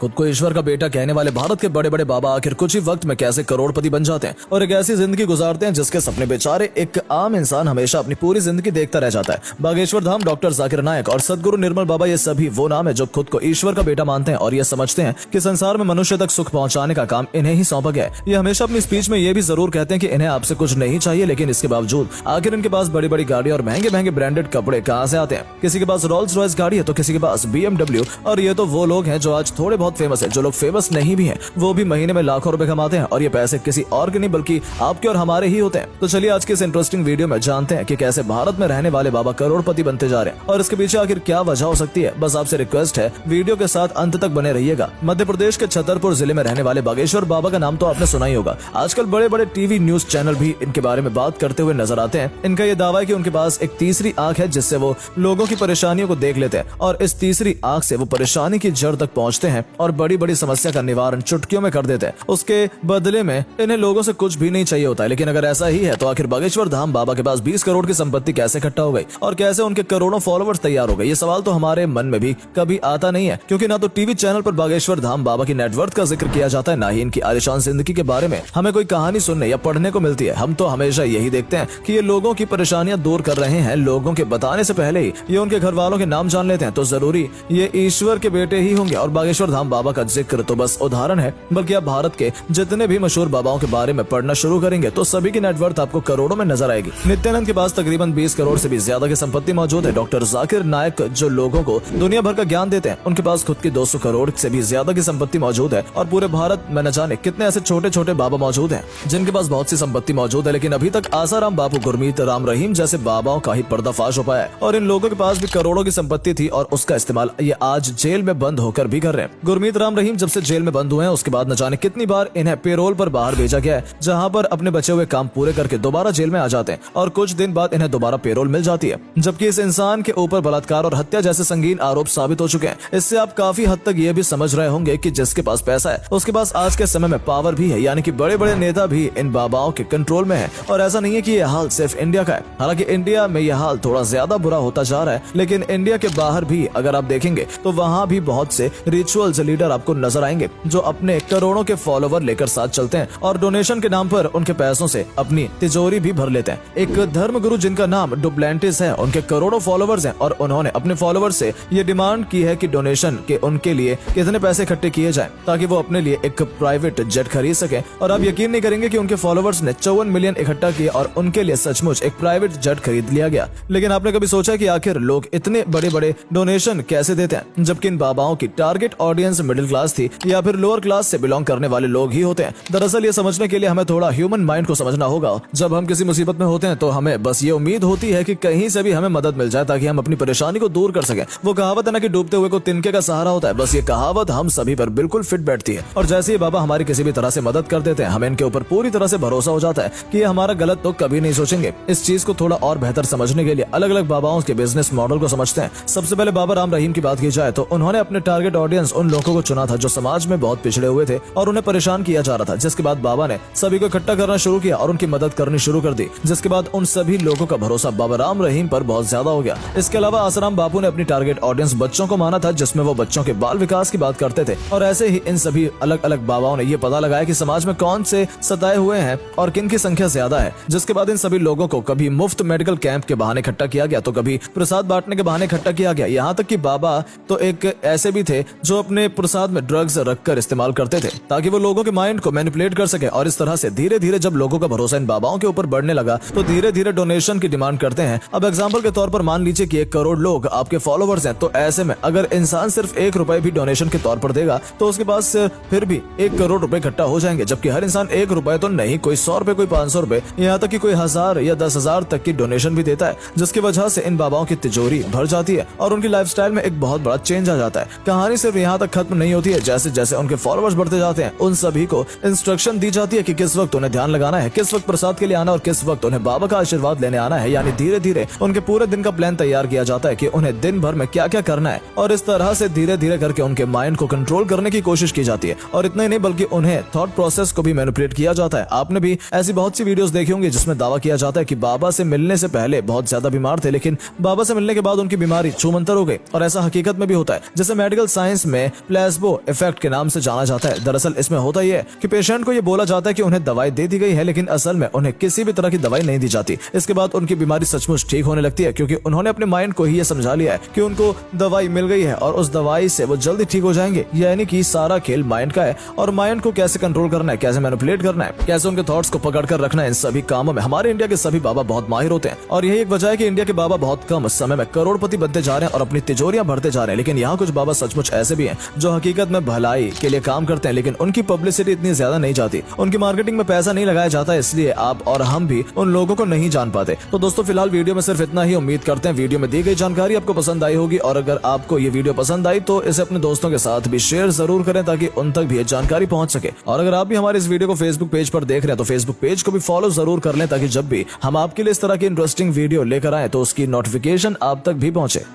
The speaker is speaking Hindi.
खुद को ईश्वर का बेटा कहने वाले भारत के बड़े बड़े बाबा आखिर कुछ ही वक्त में कैसे करोड़पति बन जाते हैं और एक ऐसी जिंदगी गुजारते हैं जिसके सपने बेचारे एक आम इंसान हमेशा अपनी पूरी जिंदगी देखता रह जाता है। बागेश्वर धाम, डॉक्टर जाकिर नायक और सदगुरु निर्मल बाबा, ये सभी वो नाम है जो खुद को ईश्वर का बेटा मानते हैं और ये समझते हैं कि संसार में मनुष्य तक सुख पहुंचाने का काम इन्हें ही सौंपा गया है। ये हमेशा अपनी स्पीच में ये भी जरूर कहते हैं कि इन्हें आपसे कुछ नहीं चाहिए, लेकिन इसके बावजूद आखिर इनके पास बड़ी बड़ी गाड़ी और महंगे महंगे ब्रांडेड कपड़े कहाँ से आते हैं। किसी के पास रोल्स रॉयस गाड़ी है तो किसी के पास BMW, और ये तो वो लोग हैं जो आज थोड़े बहुत फेमस है। जो लोग फेमस नहीं भी हैं वो भी महीने में लाखों रुपए कमाते हैं और ये पैसे किसी और के नहीं बल्कि आपके और हमारे ही होते हैं। तो चलिए आज के इस इंटरेस्टिंग वीडियो में जानते हैं कि कैसे भारत में रहने वाले बाबा करोड़पति बनते जा रहे हैं और इसके पीछे आखिर क्या वजह हो सकती है। बस आपसे रिक्वेस्ट है वीडियो के साथ अंत तक बने रहिएगा। मध्य प्रदेश के छतरपुर जिले में रहने वाले बागेश्वर बाबा का नाम तो आपने सुना ही होगा। आजकल बड़े बड़े टीवी न्यूज चैनल भी इनके बारे में बात करते हुए नजर आते हैं। इनका ये दावा है कि उनके पास एक तीसरी आंख है जिससे वो लोगों की परेशानियों को देख लेते हैं और इस तीसरी आंख से वो परेशानी की जड़ तक पहुंचते हैं और बड़ी बड़ी समस्या का निवारण चुटकियों में कर देते हैं। उसके बदले में इन्हें लोगों से कुछ भी नहीं चाहिए होता है। लेकिन अगर ऐसा ही है तो आखिर बागेश्वर धाम बाबा के पास 20 करोड़ की संपत्ति कैसे इकट्ठा हो गई और कैसे उनके करोड़ों फॉलोअर्स तैयार हो गए, ये सवाल तो हमारे मन में भी कभी आता नहीं है, क्योंकि ना तो टीवी चैनल पर बागेश्वर धाम बाबा की नेटवर्थ का जिक्र किया जाता है, ना ही इनकी आलिशान जिंदगी के बारे में हमें कोई कहानी सुनने या पढ़ने को मिलती है। हम तो हमेशा यही देखते हैं कि ये लोगों की परेशानियां दूर कर रहे हैं। लोगों के बताने से पहले ही ये उनके घर वालों के नाम जान लेते हैं, तो जरूरी ये ईश्वर के बेटे ही होंगे। और बागेश्वर धाम बाबा का जिक्र तो बस उदाहरण है, बल्कि आप भारत के जितने भी मशहूर बाबाओं के बारे में पढ़ना शुरू करेंगे तो सभी की नेटवर्थ आपको करोड़ों में नजर आएगी। नित्यानंद के पास तकरीबन 20 करोड़ से भी ज्यादा की संपत्ति मौजूद है। डॉक्टर जाकिर नायक जो लोगों को दुनिया भर का ज्ञान देते हैं, उनके पास खुद की 200 करोड़ से भी ज्यादा की संपत्ति मौजूद है। और पूरे भारत में न जाने कितने ऐसे छोटे छोटे बाबा मौजूद हैं जिनके पास बहुत सी संपत्ति मौजूद है, लेकिन अभी तक आसाराम बापू, गुरमीत राम रहीम जैसे बाबाओं का ही पर्दाफाश हो पाया है। और इन लोगों के पास भी करोड़ों की संपत्ति थी और उसका इस्तेमाल ये आज जेल में बंद होकर भी कर रहे हैं। गुरमीत राम रहीम जब से जेल में बंद हुए हैं उसके बाद न जाने कितनी बार इन्हें पेरोल पर बाहर भेजा गया है, जहां पर अपने बचे हुए काम पूरे करके दोबारा जेल में आ जाते हैं और कुछ दिन बाद इन्हें दोबारा पेरोल मिल जाती है। जबकि इस इंसान के ऊपर बलात्कार और हत्या जैसे संगीन आरोप साबित हो चुके हैं। इससे आप काफी हद तक ये भी समझ रहे होंगे कि जिसके पास पैसा है उसके पास आज के समय में पावर भी है, यानी कि बड़े बड़े नेता भी इन बाबाओं के कंट्रोल में है। और ऐसा नहीं है कि यह हाल सिर्फ इंडिया का है, हालांकि इंडिया में यह हाल थोड़ा ज्यादा बुरा होता जा रहा है, लेकिन इंडिया के बाहर भी अगर आप देखेंगे तो वहाँ भी बहुत से रिचुअल्स लीडर आपको नजर आएंगे जो अपने करोड़ों के फॉलोवर लेकर साथ चलते हैं और डोनेशन के नाम पर उनके पैसों से अपनी तिजोरी भी भर लेते हैं। एक धर्म गुरु जिनका नाम डुप्लेंटिस है, उनके करोड़ों फॉलोवर्स हैं और उन्होंने अपने फॉलोवर्स से ये डिमांड की है कि डोनेशन के उनके लिए कितने पैसे इकट्ठे किए जाएं ताकि वो अपने लिए एक प्राइवेट जेट खरीद सके। और आप यकीन नहीं करेंगे कि उनके फॉलोवर्स ने 54 मिलियन इकट्ठा किए और उनके लिए सचमुच एक प्राइवेट जेट खरीद लिया गया। लेकिन आपने कभी सोचा कि आखिर लोग इतने बड़े बड़े डोनेशन कैसे देते हैं, जबकि इन बाबाओं की टारगेट ऑडियंस मिडिल क्लास थी या फिर लोअर क्लास से बिलोंग करने वाले लोग ही होते हैं। दरअसल ये समझने के लिए हमें थोड़ा ह्यूमन माइंड को समझना होगा। जब हम किसी मुसीबत में होते हैं तो हमें बस ये उम्मीद होती है कि कहीं से भी हमें मदद मिल जाए ताकि हम अपनी परेशानी को दूर कर सकें। वो कहावत है ना कि डूबते हुए को तिनके का सहारा होता है, बस ये कहावत हम सभी पर बिल्कुल फिट बैठती है। और जैसे ही बाबा हमारी किसी भी तरह से मदद कर देते हैं, हमें इनके ऊपर पूरी तरह से भरोसा हो जाता है कि ये हमारा गलत तो कभी नहीं सोचेंगे। इस चीज को थोड़ा और बेहतर समझने के लिए अलग अलग बाबाओं के बिजनेस मॉडल को समझते हैं। सबसे पहले बाबा राम रहीम की बात की जाए तो उन्होंने अपने टारगेट ऑडियंस उन लोगों को चुना था जो समाज में बहुत पिछड़े हुए थे और उन्हें परेशान किया जा रहा था, जिसके बाद बाबा ने सभी को इकट्ठा करना शुरू किया और उनकी मदद करनी शुरू कर दी, जिसके बाद उन सभी लोगों का भरोसा बाबा राम रहीम पर बहुत ज्यादा हो गया। इसके अलावा आसाराम बापू ने अपनी टारगेट ऑडियंस बच्चों को माना था, जिसमें वो बच्चों के बाल विकास की बात करते थे। और ऐसे ही इन सभी अलग अलग बाबाओं ने ये पता लगाया कि समाज में कौन से सताए हुए हैं और किन की संख्या ज्यादा है, जिसके बाद इन सभी लोगों को कभी मुफ्त मेडिकल कैंप के बहाने इकट्ठा किया गया तो कभी प्रसाद बांटने के बहाने इकट्ठा किया गया। यहाँ तक कि बाबा तो एक ऐसे भी थे जो अपने प्रसाद में ड्रग्स रखकर इस्तेमाल करते थे ताकि वो लोगों के माइंड को मैनिपुलेट कर सके। और इस तरह से धीरे धीरे जब लोगों का भरोसा इन बाबाओं के ऊपर बढ़ने लगा तो धीरे धीरे डोनेशन की डिमांड करते हैं। अब एग्जांपल के तौर पर मान लीजिए कि 1 करोड़ लोग आपके फॉलोवर्स हैं, तो ऐसे में अगर इंसान सिर्फ 1 रुपए भी डोनेशन के तौर पर देगा तो उसके पास फिर भी 1 करोड़ रुपए इकट्ठा हो जाएंगे। जबकि हर इंसान 1 रुपए तो नहीं, कोई 100 रुपए, कोई 500 रुपए, यहाँ तक कि कोई 1000 या 10,000 तक की डोनेशन भी देता है, जिसकी वजह से इन बाबाओं की तिजोरी भर जाती है और उनकी लाइफस्टाइल में एक बहुत बड़ा चेंज आ जाता है। कहानी सिर्फ यहाँ तक खत्म नहीं होती है, जैसे जैसे उनके फॉलोवर्स बढ़ते जाते हैं उन सभी को इंस्ट्रक्शन दी जाती है कि किस वक्त उन्हें ध्यान लगाना है, किस वक्त प्रसाद के लिए आना और किस वक्त उन्हें बाबा का आशीर्वाद लेने आना है। यानी धीरे धीरे उनके पूरे दिन का प्लान तैयार किया जाता है कि उन्हें दिन भर में क्या क्या करना है और इस तरह से धीरे धीरे करके उनके माइंड को कंट्रोल करने की कोशिश की जाती है। और इतना ही नहीं बल्कि उन्हें थॉट प्रोसेस को भी मैनिपुलेट किया जाता है। आपने भी ऐसी बहुत सी वीडियोस देखी होंगी जिसमें दावा किया जाता है कि बाबा से मिलने से पहले बहुत ज्यादा बीमार थे, लेकिन बाबा से मिलने के बाद उनकी बीमारी छूमंतर हो गई। और ऐसा हकीकत में भी होता है। जैसे मेडिकल साइंस में प्लेसबो इफेक्ट के नाम से जाना जाता है। दरअसल इसमें होता यह है कि पेशेंट को ये बोला जाता है कि उन्हें दवाई दे दी गई है, लेकिन असल में उन्हें किसी भी तरह की दवाई नहीं दी जाती। इसके बाद उनकी बीमारी सचमुच ठीक होने लगती है, क्योंकि उन्होंने अपने माइंड को ही ये समझा लिया है कि उनको दवाई मिल गई है और उस दवाई से वो जल्दी ठीक हो जाएंगे। यानी कि सारा खेल माइंड का है, और माइंड को कैसे कंट्रोल करना है, कैसे मैनिपुलेट करना है, कैसे उनके थॉट्स को पकड़ कर रखना है, इन सभी कामों में हमारे इंडिया के सभी बाबा बहुत माहिर होते हैं। और यही एक वजह है कि इंडिया के बाबा बहुत कम समय में करोड़पति बनते जा रहे हैं और अपनी तिजोरियां भरते जा रहे हैं। लेकिन यहाँ कुछ बाबा सचमुच ऐसे भी हैं जो हकीकत में भलाई के लिए काम करते हैं, लेकिन उनकी पब्लिसिटी इतनी ज्यादा नहीं जाती, उनकी मार्केटिंग में पैसा नहीं लगाया जाता, इसलिए आप और हम भी उन लोगों को नहीं जान पाते। तो दोस्तों फिलहाल वीडियो में सिर्फ इतना ही। उम्मीद करते हैं वीडियो में दी गई जानकारी आपको पसंद आई होगी, और अगर आपको ये वीडियो पसंद आई तो इसे अपने दोस्तों के साथ भी शेयर जरूर करें ताकि उन तक भी ये जानकारी पहुंच सके। और अगर आप भी हमारे इस वीडियो को फेसबुक पेज पर देख रहे हैं तो फेसबुक पेज को भी फॉलो जरूर कर लें, ताकि जब भी हम आपके लिए इस तरह की इंटरेस्टिंग वीडियो लेकर आए तो उसकी नोटिफिकेशन आप तक भी पहुंचे।